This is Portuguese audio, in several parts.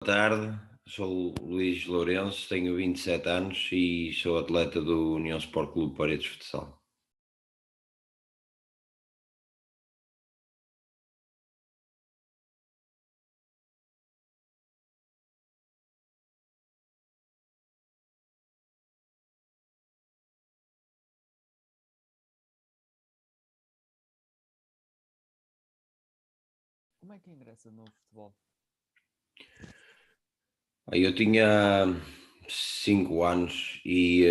Boa tarde, sou o Luís Lourenço, tenho 27 anos e sou atleta do União Sport Clube Paredes Futsal. Como é que ingressa no futebol? Eu tinha 5 anos e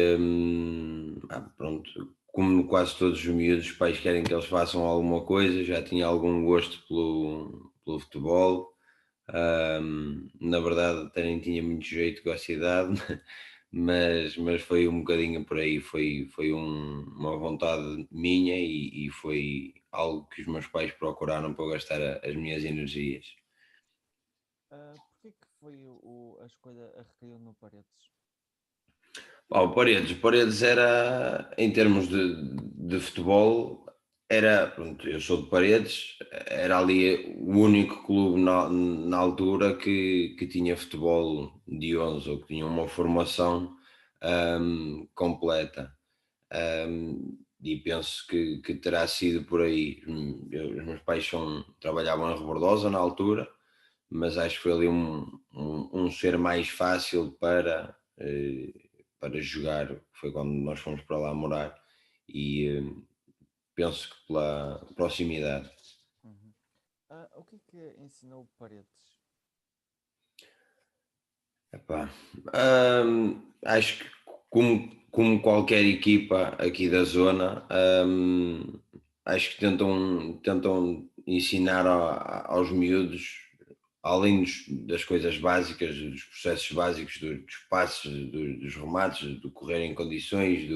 pronto, como quase todos os miúdos, os pais querem que eles façam alguma coisa, já tinha algum gosto pelo futebol. Na verdade até nem tinha muito jeito com essa idade, mas foi um bocadinho por aí, uma vontade minha e foi algo que os meus pais procuraram para eu gastar as minhas energias. Porquê que foi a escolha a recaiu no Paredes? O Paredes era, em termos de futebol, era, pronto, eu sou de Paredes, era ali o único clube na altura que tinha futebol de 11 ou que tinha uma formação completa. E penso que terá sido por aí. Os meus pais trabalhavam em Rebordosa na altura, mas acho que foi ali um ser mais fácil para jogar. Foi quando nós fomos para lá morar e penso que pela proximidade. Uhum. O que é que ensinou o Paredes? Epá, acho que como qualquer equipa aqui da zona, acho que tentam ensinar aos miúdos, além das coisas básicas, dos processos básicos, dos passos, dos remates, do correr em condições,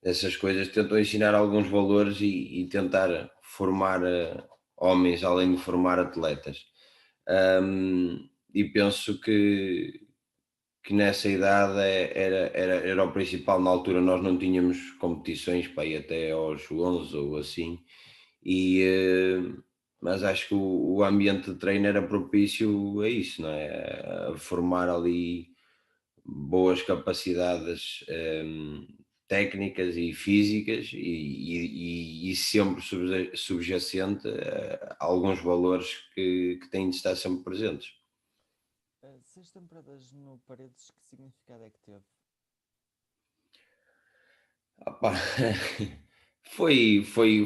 essas coisas, tentam ensinar alguns valores e tentar formar homens, além de formar atletas. E penso que nessa idade era o principal. Na altura nós não tínhamos competições para ir até aos 11 ou assim, mas acho que o ambiente de treino era propício a isso, não é? A formar ali boas capacidades técnicas e físicas e sempre subjacente a alguns valores que têm de estar sempre presentes. 6 temporadas no Paredes, que significado é que teve? Opa,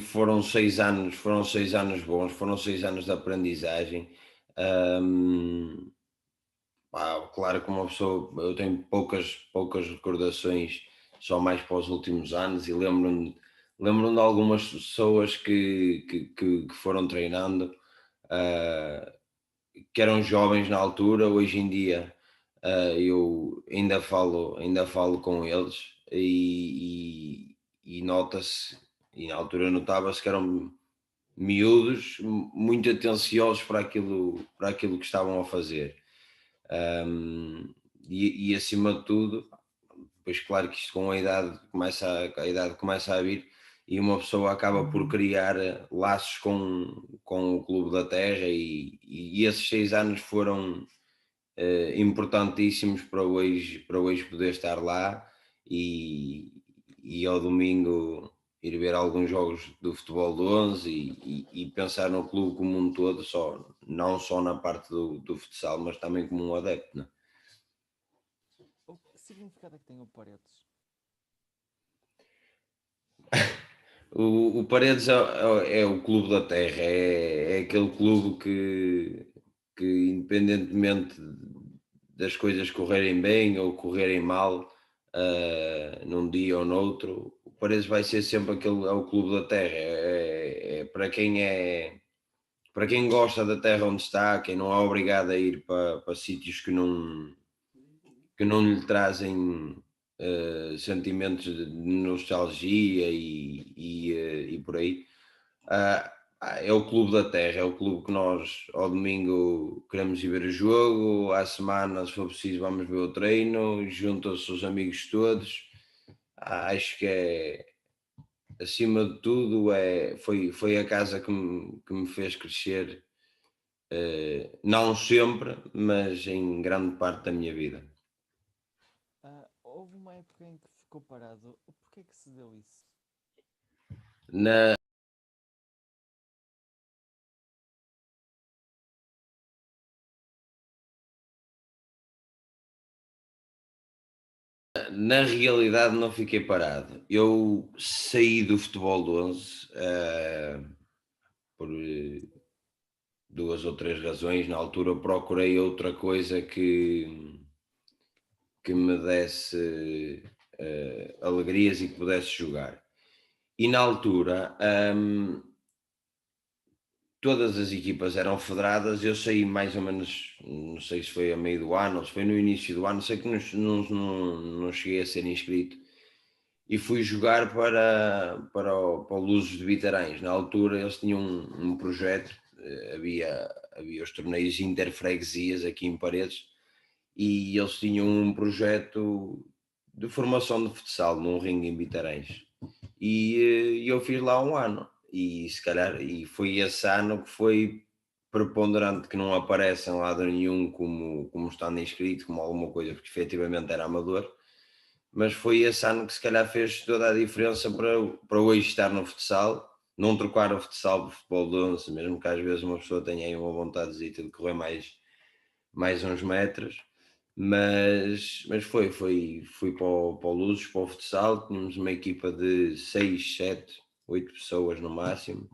foram 6 anos bons, foram 6 anos de aprendizagem. Hum, Claro que uma pessoa, eu tenho poucas recordações, só mais para os últimos anos, e lembro-me de algumas pessoas que foram treinando, ah, que eram jovens na altura. Hoje em dia eu ainda falo com eles e nota-se, e na altura notava-se que eram miúdos muito atenciosos para aquilo que estavam a fazer. Um, e acima de tudo, pois claro que isto com a idade começa a vir e uma pessoa acaba por criar laços com o Clube da Terra e esses 6 anos foram importantíssimos para hoje poder estar lá e, e ao domingo ir ver alguns jogos do futebol do 11 e pensar no clube como um todo, não só na parte do futsal, mas também como um adepto, né? Que significado é que tem o Paredes? O Paredes é o clube da terra, é aquele clube que independentemente das coisas correrem bem ou correrem mal, num dia ou noutro, o Paredes vai ser sempre é o clube da terra. Para quem gosta da terra onde está, quem não é obrigado a ir para sítios que não lhe trazem sentimentos de nostalgia e por aí. É o clube da terra, é o clube que nós ao domingo queremos ir ver o jogo, à semana, se for preciso, vamos ver o treino, juntam-se os amigos todos. Acho que acima de tudo, foi a casa que me fez crescer Não sempre, mas em grande parte da minha vida. Houve uma época em que ficou parado. Porquê que se deu isso? Na, na realidade não fiquei parado. Eu saí do futebol de 11 por duas ou três razões. Na altura procurei outra coisa que me desse alegrias e que pudesse jogar. E na altura, todas as equipas eram federadas, eu saí mais ou menos, não sei se foi a meio do ano ou se foi no início do ano, sei que não cheguei a ser inscrito e fui jogar para o Luzes de Vitarães. Na altura eles tinham um projeto, havia os torneios interfreguesias aqui em Paredes e eles tinham um projeto de formação de futsal num ringue em Vitarães. E eu fiz lá um ano e se calhar e foi esse ano que foi preponderante que não aparece em lado nenhum como estando inscrito, como alguma coisa, porque efetivamente era amador, mas foi esse ano que se calhar fez toda a diferença para hoje estar no futsal, não trocar o futsal por futebol de 11, mesmo que às vezes uma pessoa tenha aí uma vontade de correr mais uns metros, mas fui para o Luzes, para o futsal, tínhamos uma equipa de 6 7 8 pessoas no máximo.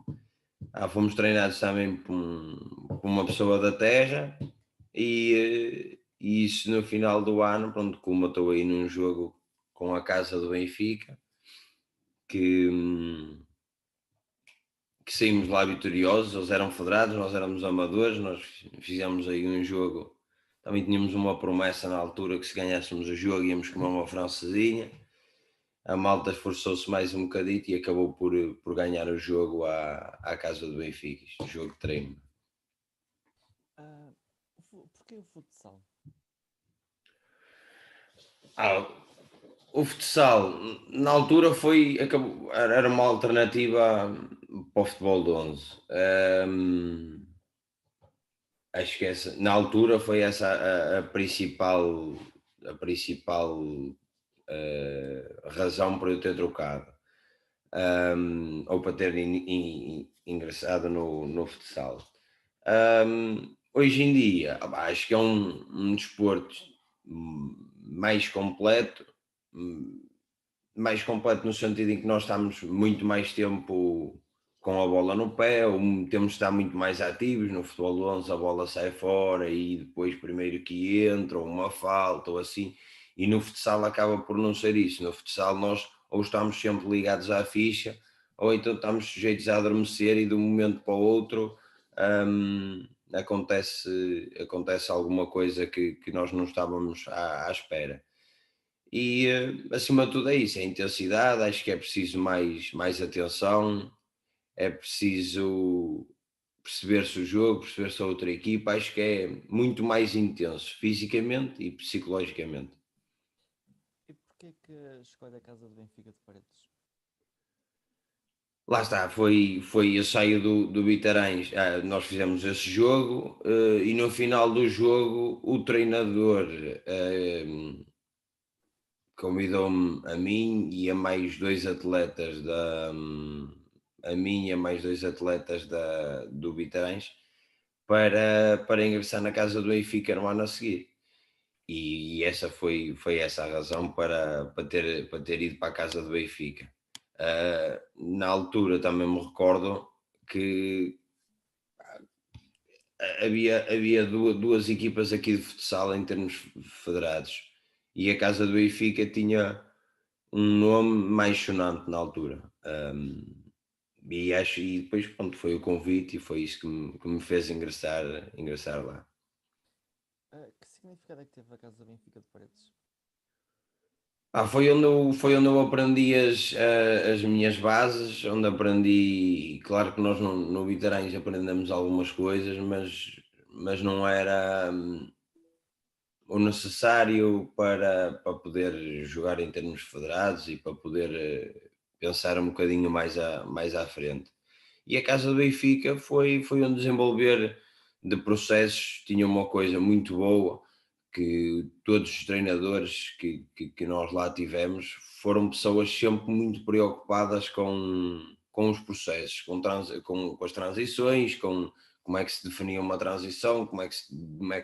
Fomos treinados também por uma pessoa da terra e isso no final do ano, pronto, como eu estou aí num jogo com a casa do Benfica, que, hum, que saímos lá vitoriosos, eles eram federados, nós éramos amadores, nós fizemos aí um jogo, também tínhamos uma promessa na altura que se ganhássemos o jogo íamos comer uma francesinha, a malta esforçou-se mais um bocadito e acabou por ganhar o jogo à casa do Benfica, o jogo de treino. Ah, porquê o futsal? Ah, o futsal, na altura era uma alternativa para o futebol de 11. Acho que na altura foi essa a principal razão para eu ter trocado, ou para ter ingressado no futsal. Hoje em dia, acho que é um desporto mais completo, hum, mais completo no sentido em que nós estamos muito mais tempo com a bola no pé, ou temos de estar muito mais ativos. No futebol de 11 a bola sai fora e depois primeiro que entra, ou uma falta, ou assim. E no futsal acaba por não ser isso. No futsal nós ou estamos sempre ligados à ficha, ou então estamos sujeitos a adormecer e de um momento para o outro acontece alguma coisa que nós não estávamos à espera. E acima de tudo é isso, é a intensidade, acho que é preciso mais atenção, é preciso perceber-se o jogo, perceber-se a outra equipa, acho que é muito mais intenso fisicamente e psicologicamente. E porquê que escolhe a casa do Benfica de Paredes? Lá está, eu saio do Bitarães, nós fizemos esse jogo e no final do jogo o treinador convidou-me a mim e a mais dois atletas a mim e a mais dois atletas do Bitarães para ingressar na casa do Benfica no ano a seguir. E essa foi essa a razão para ter ido para a casa do Benfica. Na altura também me recordo que havia duas equipas aqui de futsal em termos federados e a casa do Benfica tinha um nome mais sonante na altura. E depois pronto, foi o convite e foi isso que me fez ingressar lá. Que significado é que teve a casa do Benfica de Paredes? Foi onde eu aprendi as minhas bases, onde aprendi, claro que nós no Bitarães aprendemos algumas coisas, mas não era o necessário para poder jogar em termos federados e para poder pensar um bocadinho mais à frente. E a casa do Benfica foi onde de processos, tinha uma coisa muito boa, que todos os treinadores que nós lá tivemos foram pessoas sempre muito preocupadas com os processos, com as transições, com como é que se definia uma transição, como é que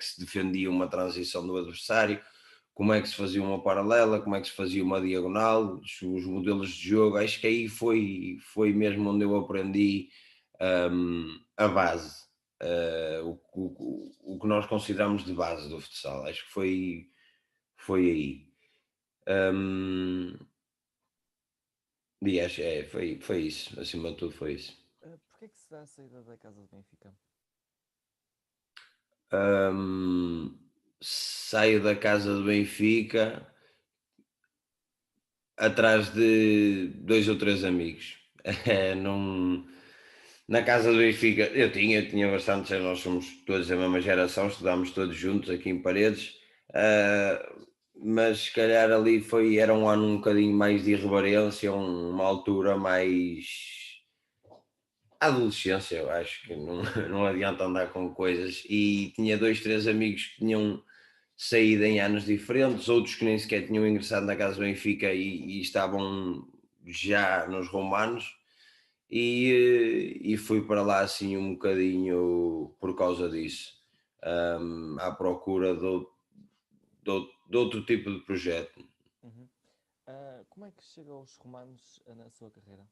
se defendia uma transição do adversário, como é que se fazia uma paralela, como é que se fazia uma diagonal, os modelos de jogo. Acho que aí foi mesmo onde eu aprendi a base, o que nós consideramos de base do futsal. Acho que foi aí. Um, foi isso, acima de tudo foi isso. Porquê que se dá a saída da casa do Benfica? Saio da casa do Benfica atrás de 2 ou 3 amigos. Não, na casa do Benfica eu tinha bastantes, nós somos todos da mesma geração, estudámos todos juntos aqui em Paredes, ah, mas se calhar ali era um ano um bocadinho mais de irreverência, uma altura mais adolescência, eu acho que não, Uhum. não adianta andar com coisas. E tinha 2, 3 amigos que tinham saído em anos diferentes, outros que nem sequer tinham ingressado na casa do Benfica e estavam já nos romanos. E fui para lá assim um bocadinho por causa disso, à procura de outro tipo de projeto. Uhum. Como é que chega aos romanos na sua carreira?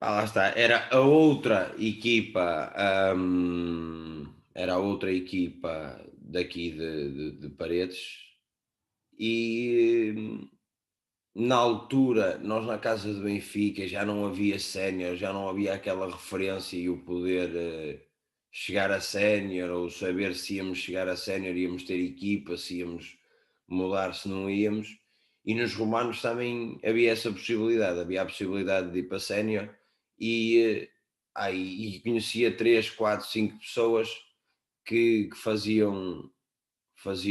Lá está, era a outra equipa daqui de Paredes, e na altura, nós na casa do Benfica já não havia sénior, já não havia aquela referência e o poder chegar a sénior ou saber se íamos chegar a sénior, íamos ter equipa, se íamos mudar, se não íamos. E nos romanos também havia essa possibilidade, havia a possibilidade de ir para sénior e conhecia 3, 4, 5 pessoas que faziam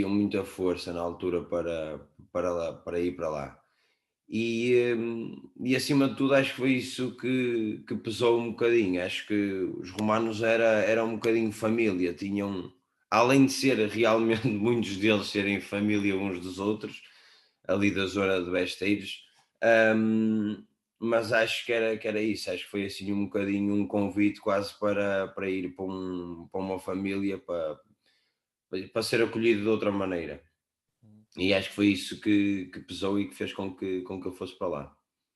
muita força na altura para ir para lá. E acima de tudo acho que foi isso que pesou um bocadinho. Acho que os romanos era um bocadinho família, tinham, além de ser realmente muitos deles serem família uns dos outros, ali da zona de Besteiros, hum, mas acho que era isso, acho que foi assim um bocadinho um convite quase para ir para uma família, para ser acolhido de outra maneira. Uhum. E acho que foi isso que pesou e que fez com que eu fosse para lá.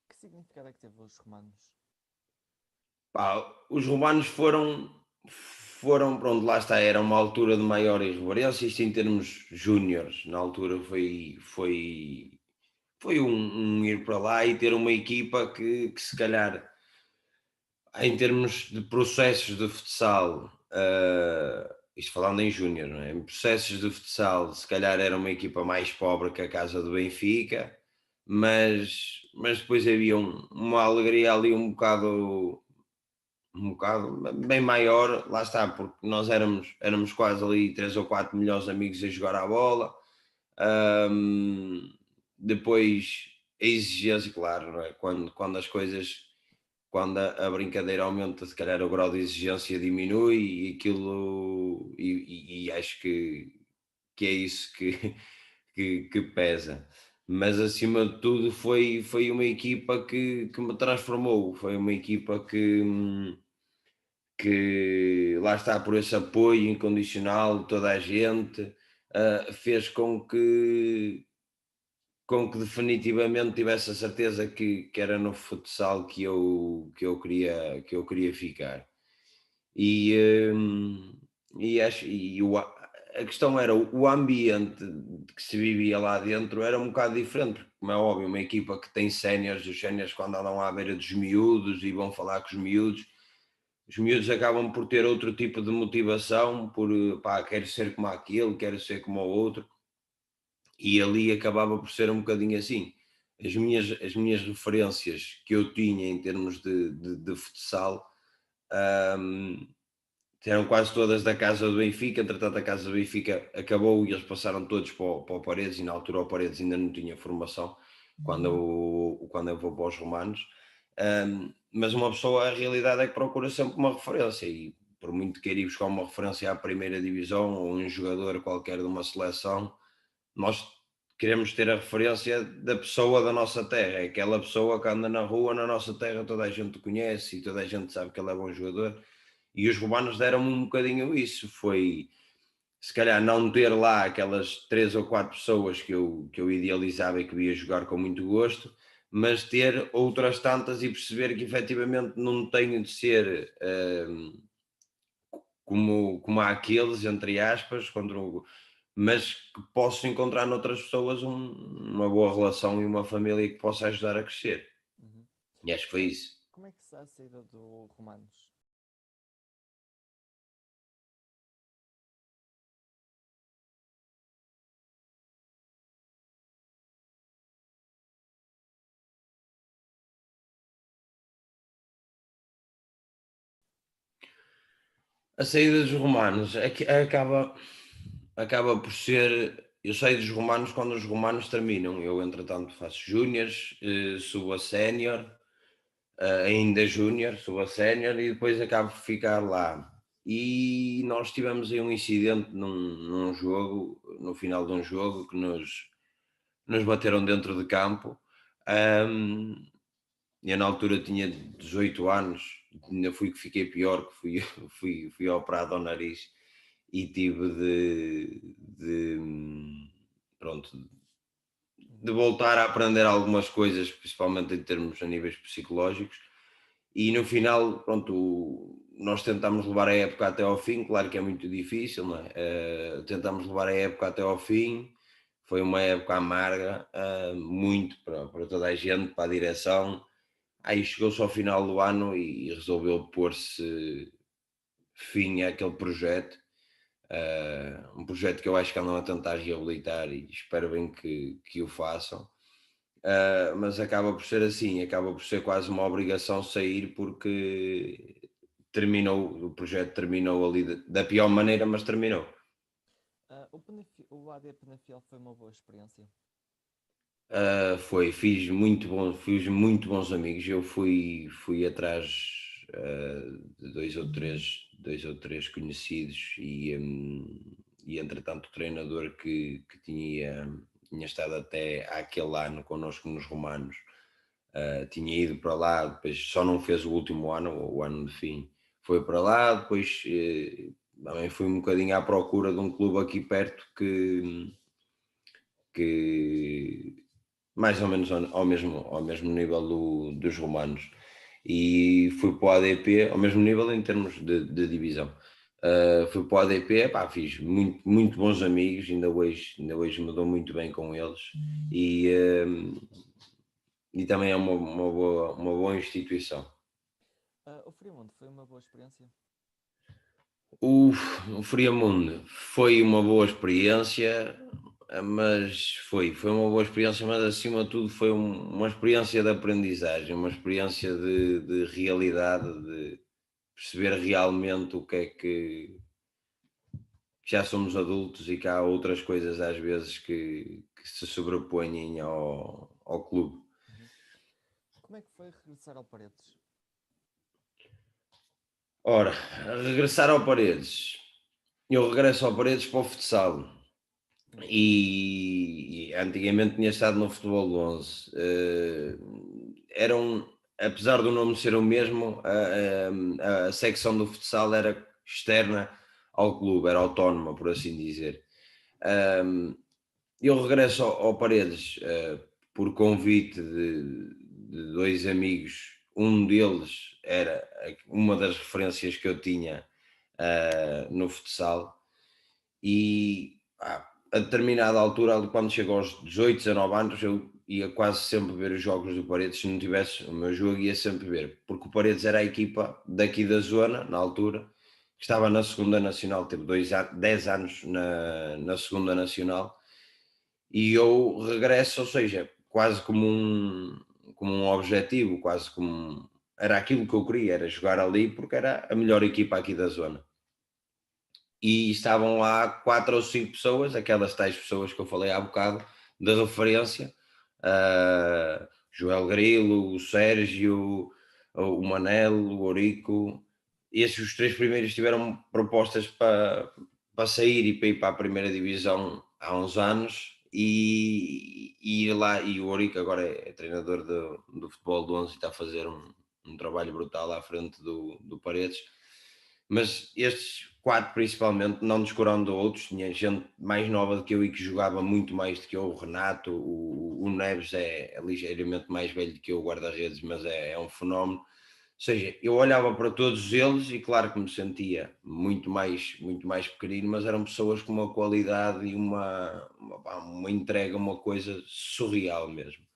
Que significado é que teve os romanos? Pá, os romanos foram, pronto, lá está, era uma altura de maior irreverência, isto em termos júniores, na altura foi um ir para lá e ter uma equipa que se calhar, em termos de processos de futsal, isto falando em júnior, não é? Em processos de futsal, se calhar era uma equipa mais pobre que a casa do Benfica, mas depois havia uma alegria ali um bocado bem maior, lá está, porque nós éramos quase ali 3 ou 4 melhores amigos a jogar à bola. Ahm, Depois a exigência, claro, não é? Quando a brincadeira aumenta, se calhar o grau de exigência diminui e aquilo, e acho que é isso que pesa. Mas acima de tudo foi uma equipa que me transformou, foi uma equipa que lá está, por esse apoio incondicional de toda a gente, fez com que definitivamente tivesse a certeza que era no futsal que eu queria ficar. E, a questão era o ambiente que se vivia lá dentro era um bocado diferente, porque, como é óbvio, uma equipa que tem séniores, os séniores quando andam à beira dos miúdos e vão falar com os miúdos acabam por ter outro tipo de motivação, pá, quero ser como aquele, quero ser como o outro, e ali acabava por ser um bocadinho assim. As minhas referências que eu tinha em termos de futsal, hum, eram quase todas da casa do Benfica, entretanto a casa do Benfica acabou e eles passaram todos para o Paredes, e na altura o Paredes ainda não tinha formação, quando eu vou para os romanos. Mas uma pessoa, a realidade é que procura sempre uma referência, e por muito queira ir buscar uma referência à primeira divisão ou um jogador qualquer de uma seleção, nós queremos ter a referência da pessoa da nossa terra, é aquela pessoa que anda na rua, na nossa terra, toda a gente conhece e toda a gente sabe que ele é bom jogador. E os romanos deram-me um bocadinho isso, foi se calhar não ter lá aquelas 3 ou 4 pessoas que eu idealizava e que via jogar com muito gosto, mas ter outras tantas e perceber que efetivamente não tenho de ser como há aqueles, entre aspas, mas que posso encontrar noutras pessoas uma boa relação e uma família que possa ajudar a crescer. Uhum. E acho que foi isso. Como é que se dá a saída do Romanos? A saída dos romanos é que acaba por ser. Eu saio dos romanos quando os romanos terminam. Eu, entretanto, faço júniores, subo a sénior, ainda júnior, subo a sénior e depois acabo por ficar lá. E nós tivemos aí um incidente num jogo, no final de um jogo, que nos bateram dentro de campo. Ahm, eu na altura tinha 18 anos, ainda fui que fiquei pior, que fui, fui operado ao nariz e tive pronto, de Uhum. voltar a aprender algumas coisas, principalmente em termos a níveis psicológicos. E no final, pronto, nós tentámos levar a época até ao fim, claro que é muito difícil, não é? Tentámos levar a época até ao fim, foi uma época amarga, muito para toda a gente, para a direção. Aí chegou-se ao final do ano e resolveu pôr-se fim àquele projeto. Um projeto que eu acho que andam a tentar reabilitar e espero bem que o façam. Mas acaba por ser assim, acaba por ser quase uma obrigação sair porque o projeto terminou ali da pior maneira, mas terminou. O AD Penafiel foi uma boa experiência. Fiz muito bons amigos. Eu fui atrás de dois ou três conhecidos e entretanto o treinador que tinha estado até aquele ano connosco nos Romanos, tinha ido para lá, depois só não fez o último ano, o ano de fim, foi para lá, depois também fui um bocadinho à procura de um clube aqui perto que mais ou menos ao mesmo nível dos romanos. E fui para o ADP, ao mesmo nível em termos de divisão. Fui para o ADP, pá, fiz muito bons amigos, ainda hoje me dou muito bem com eles. E também é uma boa instituição. O Friamundo foi uma boa experiência. O Friamundo foi uma boa experiência, mas foi uma boa experiência, mas acima de tudo foi uma experiência de aprendizagem, uma experiência de realidade, de perceber realmente o que é que já somos adultos e que há outras coisas às vezes que se sobrepõem ao clube. Uhum. Como é que foi regressar ao Paredes? Ora, regressar ao Paredes. Eu regresso ao Paredes para o futsal. Uhum. E antigamente tinha estado no futebol 11. Apesar do nome ser o mesmo, a secção do futsal era externa ao clube, era autónoma, por assim dizer. Um, eu regresso ao Paredes por convite de dois amigos. Um deles era uma das referências que eu tinha no futsal e a determinada altura, quando chego aos 18, 19 anos, eu ia quase sempre ver os jogos do Paredes. Se não tivesse o meu jogo, ia sempre ver, porque o Paredes era a equipa daqui da zona, na altura, que estava na segunda Nacional, teve 10 anos na segunda Nacional, e eu regresso, ou seja, quase como um objetivo, quase como era aquilo que eu queria, era jogar ali, porque era a melhor equipa aqui da zona e estavam lá 4 ou 5 pessoas, aquelas tais pessoas que eu falei há bocado, de referência, Joel Grilo, o Sérgio, o Manel, o Orico, esses os 3 primeiros tiveram propostas para sair e para ir para a primeira divisão há uns anos, e ir lá, e o Ourique agora é treinador do futebol do 11 e está a fazer um trabalho brutal à frente do Paredes. Mas estes 4 principalmente, não descurando outros, tinha gente mais nova do que eu e que jogava muito mais do que eu, o Renato, o Neves é ligeiramente mais velho do que eu, o guarda-redes, mas é um fenómeno. Ou seja, eu olhava para todos eles e claro que me sentia muito mais pequenino, mas eram pessoas com uma qualidade e uma entrega, uma coisa surreal mesmo.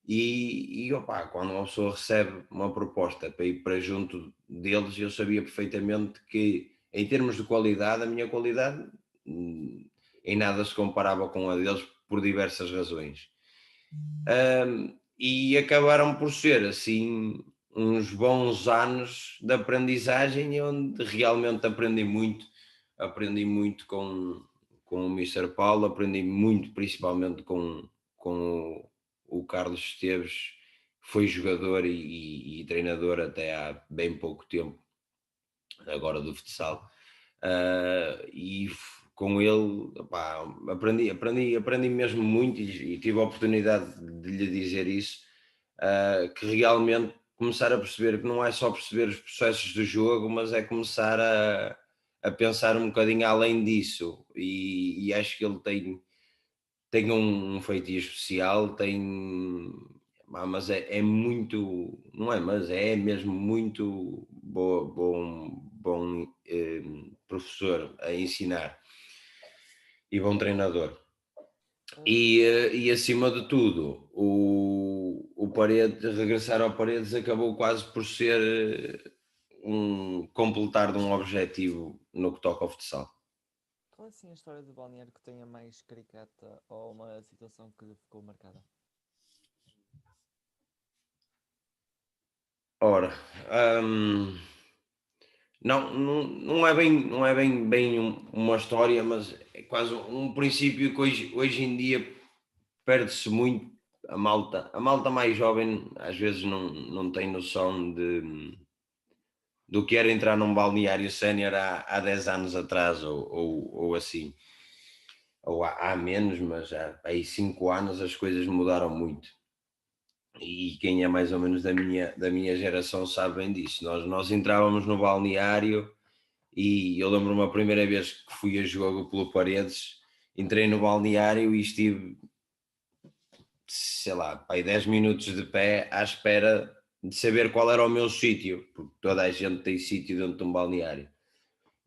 E opá, quando uma pessoa recebe uma proposta para ir para junto deles, eu sabia perfeitamente que, em termos de qualidade, a minha qualidade hum, em nada se comparava com a deles por diversas razões. E acabaram por ser assim uns bons anos de aprendizagem onde realmente aprendi muito com o Mister Paulo, aprendi muito principalmente com o Carlos Esteves, que foi jogador e treinador até há bem pouco tempo, agora do futsal. Com ele, opá, aprendi mesmo muito e tive a oportunidade de lhe dizer isso, que realmente começar a perceber que não é só perceber os processos do jogo, mas é começar a pensar um bocadinho além disso, e acho que ele tem um feitio especial, mas é muito, não é, mas é mesmo muito bom professor a ensinar e bom treinador. Ah, E acima de tudo, o Paredes, regressar ao Paredes acabou quase por ser completar de um objetivo no que toca ao futsal. qual é assim a história do balneário que tenha mais caricata ou uma situação que lhe ficou marcada? Ora, hum, não é bem uma história, mas é quase um princípio que hoje em dia perde-se muito. A malta mais jovem às vezes não tem noção do que era entrar num balneário sénior há 10 anos atrás, ou assim, ou há menos, mas há aí 5 anos as coisas mudaram muito. E quem é mais ou menos da minha geração sabe bem disso. Nós entrávamos no balneário. E eu lembro-me a primeira vez que fui a jogo pelo Paredes, entrei no balneário e estive, sei lá, pá, aí 10 minutos de pé à espera de saber qual era o meu sítio, porque toda a gente tem sítio dentro de um balneário.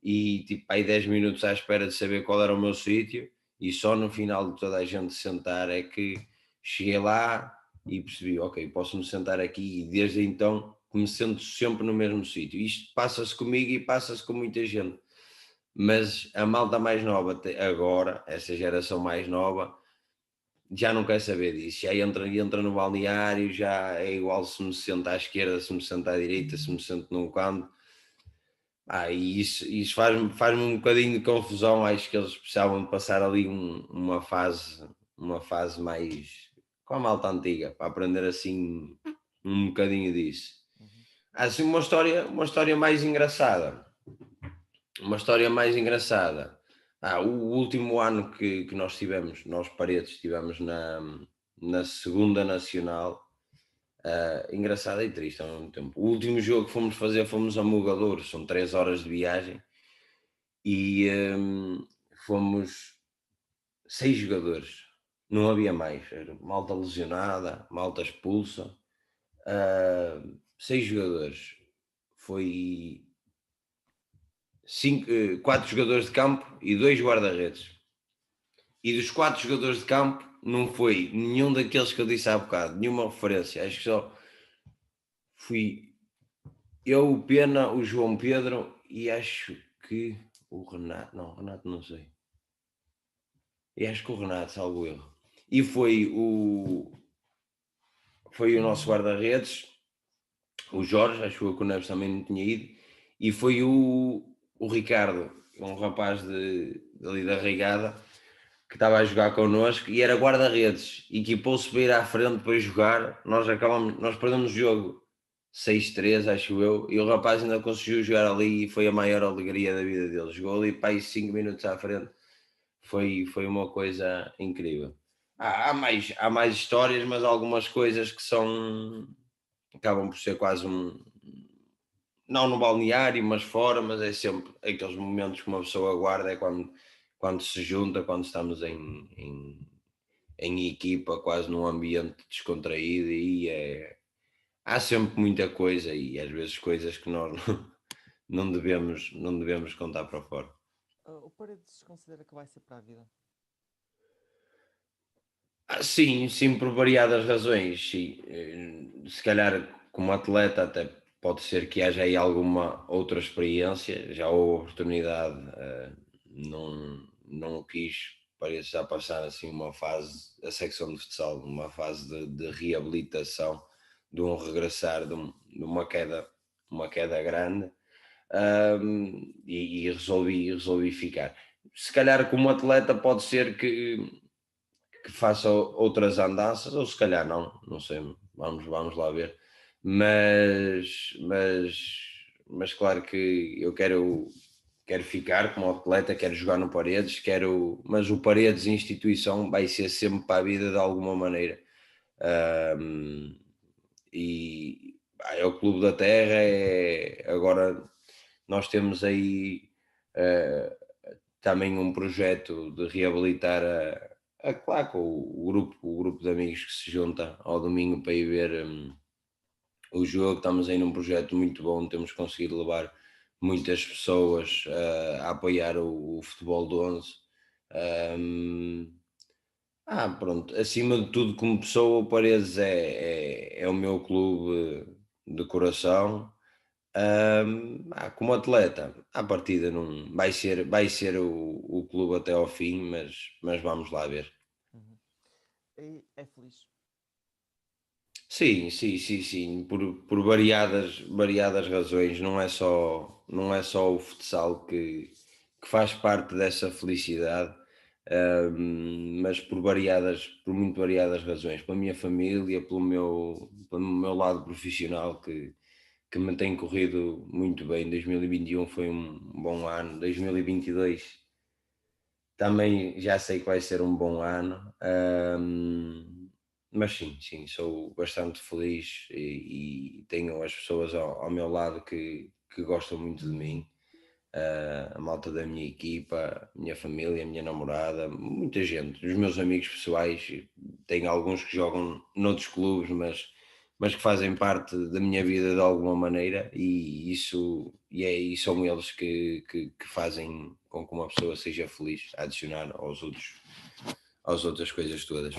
E tipo, aí 10 minutos à espera de saber qual era o meu sítio, e só no final de toda a gente sentar é que cheguei lá e percebi, ok, posso me sentar aqui, e desde então me sento sempre no mesmo sítio. Isto passa-se comigo e passa-se com muita gente, mas a malta mais nova agora, essa geração mais nova, já não quer saber disso, já entra no balneário, já é igual se me senta à esquerda, se me senta à direita, se me sento num canto. E isso faz-me um bocadinho de confusão. Acho que eles precisavam de passar ali uma fase mais com a malta antiga, para aprender assim um bocadinho disso. Uhum. Há assim uma história mais engraçada. Uma história mais engraçada. O último ano que nós Paredes, tivemos na segunda Nacional, engraçado e triste ao mesmo tempo. O último jogo que fomos fazer, fomos a Mugador, são 3 horas de viagem, e fomos 6 jogadores, não havia mais, era malta lesionada, malta expulsa, 6 jogadores. Foi 4 jogadores de campo e 2 guarda-redes. E dos 4 jogadores de campo, não foi nenhum daqueles que eu disse há bocado, nenhuma referência. Acho que só fui eu, o Pena, o João Pedro e acho que o Renato. Não, o Renato não sei. E acho que o Renato, salvo erro. E foi o nosso guarda-redes, o Jorge, acho eu que o Neves também não tinha ido. E foi o Ricardo, um rapaz dali da Regada, que estava a jogar connosco e era guarda-redes, equipou-se para ir à frente para jogar. Nós perdemos o jogo 6-3, acho eu, e o rapaz ainda conseguiu jogar ali e foi a maior alegria da vida dele. Jogou ali para aí 5 minutos à frente, foi uma coisa incrível. Há mais histórias, mas algumas coisas que acabam por ser quase não no balneário, mas fora, mas é sempre aqueles momentos que uma pessoa guarda, é quando se junta, quando estamos em equipa, quase num ambiente descontraído, e há sempre muita coisa e às vezes coisas que nós não devemos contar para fora. O Paredes considera que vai ser para a vida? Sim, sim, por variadas razões, sim. Se calhar como atleta até pode ser que haja aí alguma outra experiência, já houve oportunidade, não quis, parece já passar assim uma fase, a secção de futsal, uma fase de reabilitação, de um regressar de uma queda grande, e resolvi ficar. Se calhar como atleta pode ser que faça outras andanças, ou se calhar não sei, vamos lá ver. Mas claro que eu quero ficar como atleta, quero jogar no Paredes, mas o Paredes instituição vai ser sempre para a vida de alguma maneira. Ahm, é o clube da terra, agora nós temos aí eh, também um projeto de reabilitar a claque, o grupo de amigos que se junta ao domingo para ir ver o jogo. Estamos aí num projeto muito bom, temos conseguido levar muitas pessoas a apoiar o futebol de 11. Hum, Pronto, acima de tudo, como pessoa, o Paredes é o meu clube de coração. Como atleta, à partida não vai ser o clube até ao fim, mas vamos lá ver. Uhum. E é feliz? Sim, sim, sim, sim, por variadas razões, não é só o futsal que faz parte dessa felicidade, mas por muito variadas razões, pela minha família, pelo meu lado profissional que me tem corrido muito bem. 2021 foi um bom ano, 2022 também já sei que vai ser um bom ano, mas sim, sim, sou bastante feliz e tenho as pessoas ao meu lado que gostam muito de mim, a malta da minha equipa, minha família, minha namorada, muita gente, os meus amigos pessoais. Tenho alguns que jogam noutros clubes, mas que fazem parte da minha vida de alguma maneira, e são eles que fazem com que uma pessoa seja feliz, a adicionar aos outras coisas todas.